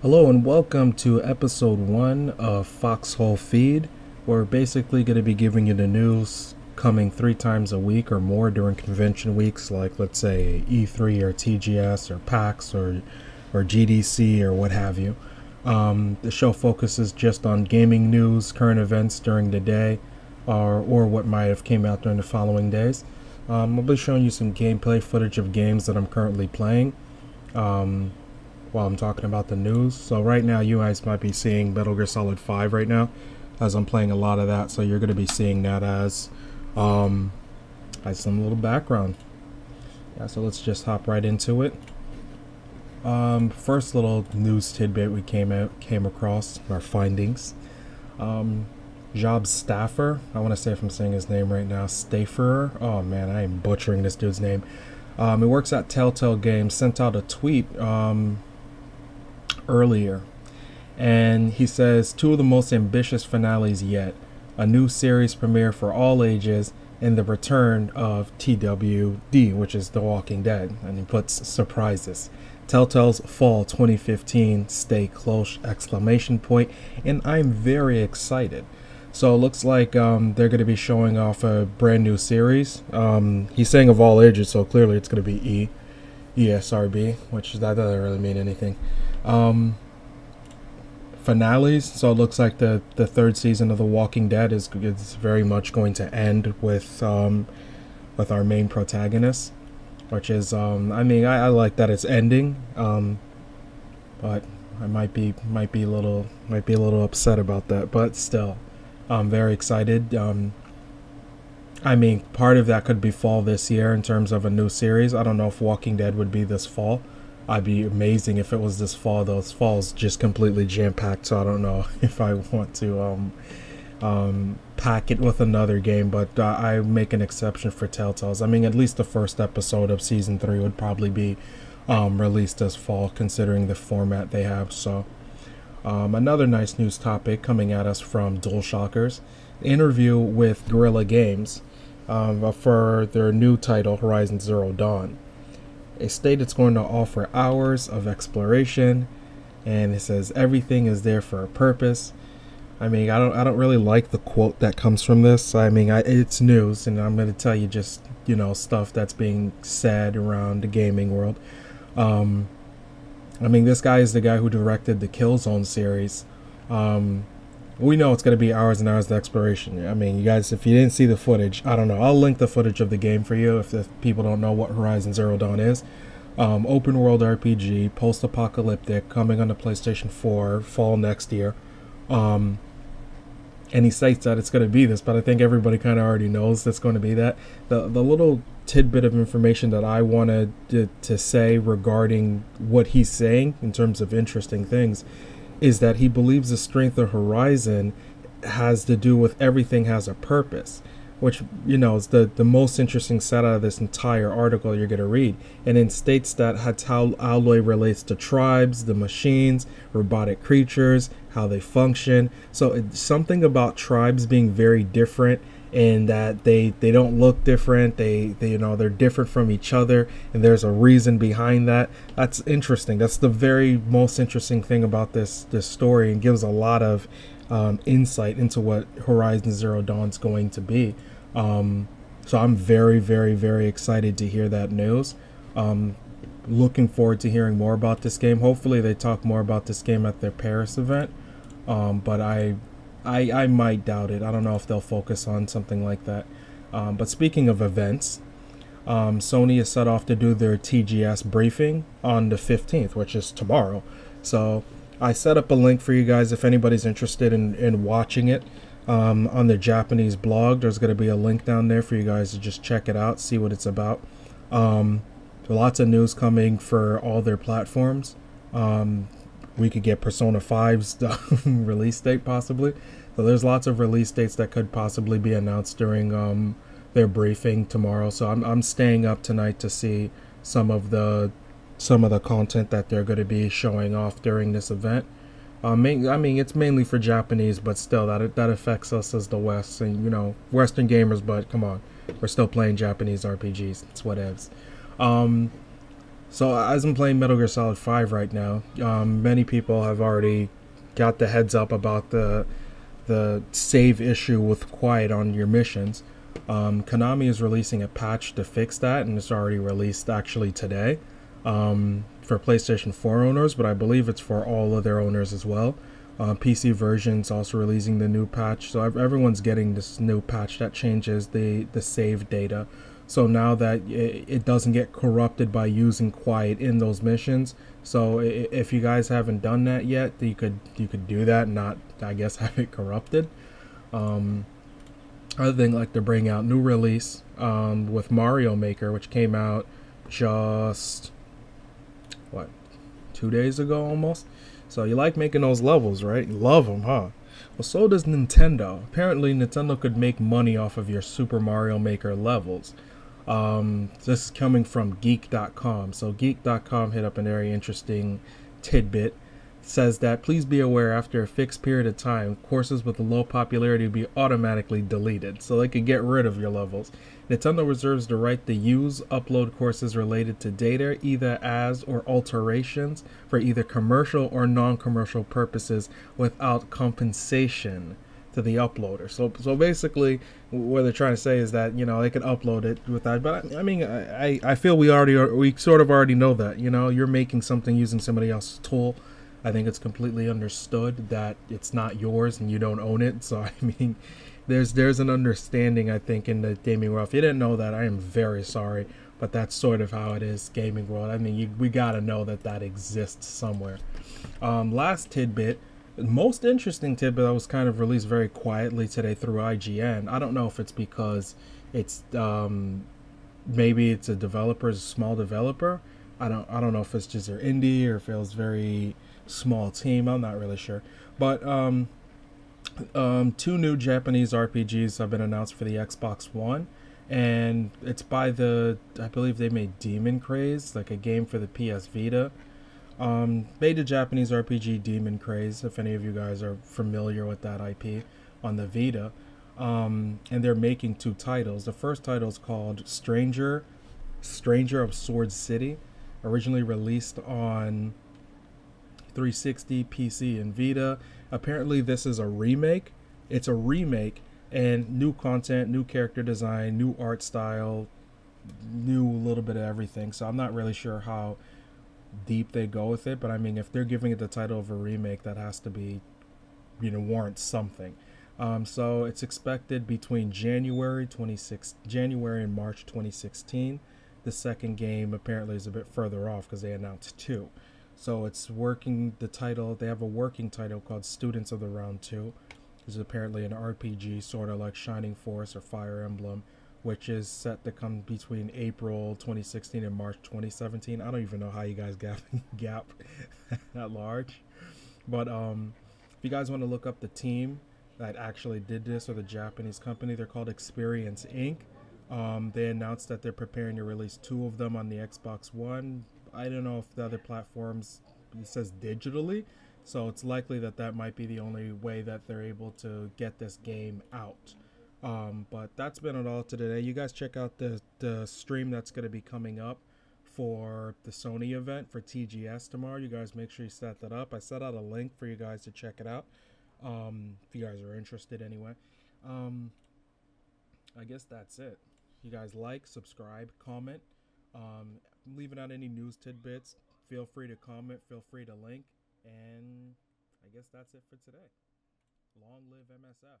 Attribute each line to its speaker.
Speaker 1: Hello and welcome to episode 1 of Foxhole Feed. We're basically going to be giving you the news coming 3 times a week or more during convention weeks, like let's say E3 or TGS or PAX or GDC or what have you. The show focuses just on gaming news, current events during the day, or what might have came out during the following days. I'll be showing you some gameplay footage of games that I'm currently playing. While I'm talking about the news. So right now you guys might be seeing Metal Gear Solid 5 right now, as I'm playing a lot of that, so you're going to be seeing that as some little background. Yeah, so let's just hop right into it. First little news tidbit we came across, our findings. Job Staffer, I want to say if I'm saying his name right now, Staffer. Oh man, I am butchering this dude's name. He works at Telltale Games, sent out a tweet earlier, and he says, two of the most ambitious finales yet, a new series premiere for all ages, and the return of TWD, which is The Walking Dead, and he puts surprises. Telltale's fall 2015, stay close, exclamation point, and I'm very excited. So it looks like they're going to be showing off a brand new series. He's saying of all ages, so clearly it's going to be ESRB, which that doesn't really mean anything. Finales, so it looks like the third season of The Walking Dead is very much going to end with our main protagonist, which is I mean I like that it's ending, but I might be a little upset about that, but still I'm very excited. I mean, part of that could be fall this year in terms of a new series. I don't know if Walking Dead would be this fall. I'd be amazing if it was this fall. Those falls just completely jam-packed, so I don't know if I want to pack it with another game, but I make an exception for Telltale's. I mean, at least the first episode of Season 3 would probably be released this fall, considering the format they have. So, another nice news topic coming at us from DualShockers. Interview with Guerrilla Games for their new title, Horizon Zero Dawn. They state it's going to offer hours of exploration, and it says everything is there for a purpose. I mean, I don't really like the quote that comes from this. I mean, it's news, and I'm going to tell you just, stuff that's being said around the gaming world. I mean, this guy is the guy who directed the Killzone series. We know it's going to be hours and hours of exploration. I mean, you guys, if you didn't see the footage, I don't know. I'll link the footage of the game for you if people don't know what Horizon Zero Dawn is. Open world RPG, post-apocalyptic, coming on the PlayStation 4, fall next year. And he states that it's going to be this, but I think everybody kind of already knows that's going to be that. The little tidbit of information that I wanted to say regarding what he's saying in terms of interesting things is that he believes the strength of Horizon has to do with everything has a purpose, which, is the most interesting set out of this entire article you're going to read. And it states that how Alloy relates to tribes, the machines, robotic creatures, how they function. So it's something about tribes being very different, and that they don't look different. They're different from each other, and there's a reason behind that. That's interesting. That's the very most interesting thing about this story, and gives a lot of insight into what Horizon Zero Dawn's going to be. So I'm very, very, very excited to hear that news. Looking forward to hearing more about this game. Hopefully they talk more about this game at their Paris event, but I might doubt it. I don't know if they'll focus on something like that. But speaking of events, Sony is set off to do their TGS briefing on the 15th, which is tomorrow. So I set up a link for you guys if anybody's interested in watching it. On their Japanese blog, there's going to be a link down there for you guys to just check it out, see what it's about. Lots of news coming for all their platforms. We could get Persona 5's release date possibly. So there's lots of release dates that could possibly be announced during their briefing tomorrow. So I'm staying up tonight to see some of the content that they're going to be showing off during this event. I mean, it's mainly for Japanese, but still, that affects us as the West, and Western gamers. But come on, we're still playing Japanese RPGs. It's whatevs. So as I'm playing Metal Gear Solid 5 right now, many people have already got the heads up about the save issue with quiet on your missions. Konami is releasing a patch to fix that, and it's already released actually today for PlayStation 4 owners, but I believe it's for all of their owners as well. PC version's also releasing the new patch, so everyone's getting this new patch that changes the save data. So now that it doesn't get corrupted by using quiet in those missions. So if you guys haven't done that yet, you could do that, and not, I guess, have it corrupted. Um, Other thing, like to bring out new release with Mario Maker, which came out just what 2 days ago almost. So you like making those levels, right? You love them, huh? Well, so does Nintendo. Apparently, Nintendo could make money off of your Super Mario Maker levels. This is coming from Geek.com. So Geek.com hit up a very interesting tidbit. It says that please be aware after a fixed period of time, courses with a low popularity will be automatically deleted. So they could get rid of your levels. Nintendo reserves the right to use upload courses related to data either as or alterations for either commercial or non-commercial purposes without compensation to the uploader. So basically, what they're trying to say is that they can upload it with that. But I mean, I feel we sort of already know that. You're making something using somebody else's tool. I think it's completely understood that it's not yours and you don't own it. So I mean, there's an understanding, I think, in the gaming world. If you didn't know that, I am very sorry, but that's sort of how it is, gaming world. I mean, we gotta know that exists somewhere. Last tidbit. Most interesting tidbit that was kind of released very quietly today through IGN. I don't know if it's because it's maybe it's a small developer. I don't know if it's just their indie or if it was very small team. I'm not really sure. But two new Japanese RPGs have been announced for the Xbox One, and it's by I believe they made Demon Craze, like a game for the PS Vita. Made a Japanese RPG, Demon Craze, if any of you guys are familiar with that IP on the Vita. And they're making two titles. The first title is called Stranger of Sword City, originally released on 360, PC, and Vita. Apparently, this is a remake. It's a remake, and new content, new character design, new art style, new little bit of everything. So I'm not really sure how deep they go with it, but I mean, if they're giving it the title of a remake, that has to be, warrant something. So it's expected between January and March 2016. The second game apparently is a bit further off because they announced two. So it's working. They have a working title called Students of the Round 2. This is apparently an RPG, sort of like Shining Force or Fire Emblem, which is set to come between April 2016 and March 2017. I don't even know how you guys gap that large. But if you guys want to look up the team that actually did this, or the Japanese company, they're called Experience Inc. They announced that they're preparing to release two of them on the Xbox One. I don't know if the other platforms, it says digitally, so it's likely that might be the only way that they're able to get this game out. But that's been it all today. You guys check out the stream that's going to be coming up for the Sony event for TGS tomorrow. You guys make sure you set that up. I set out a link for you guys to check it out, if you guys are interested anyway. I guess that's it. You guys like, subscribe, comment. Leaving out any news tidbits, feel free to comment, feel free to link, and I guess that's it for today. Long live MSF.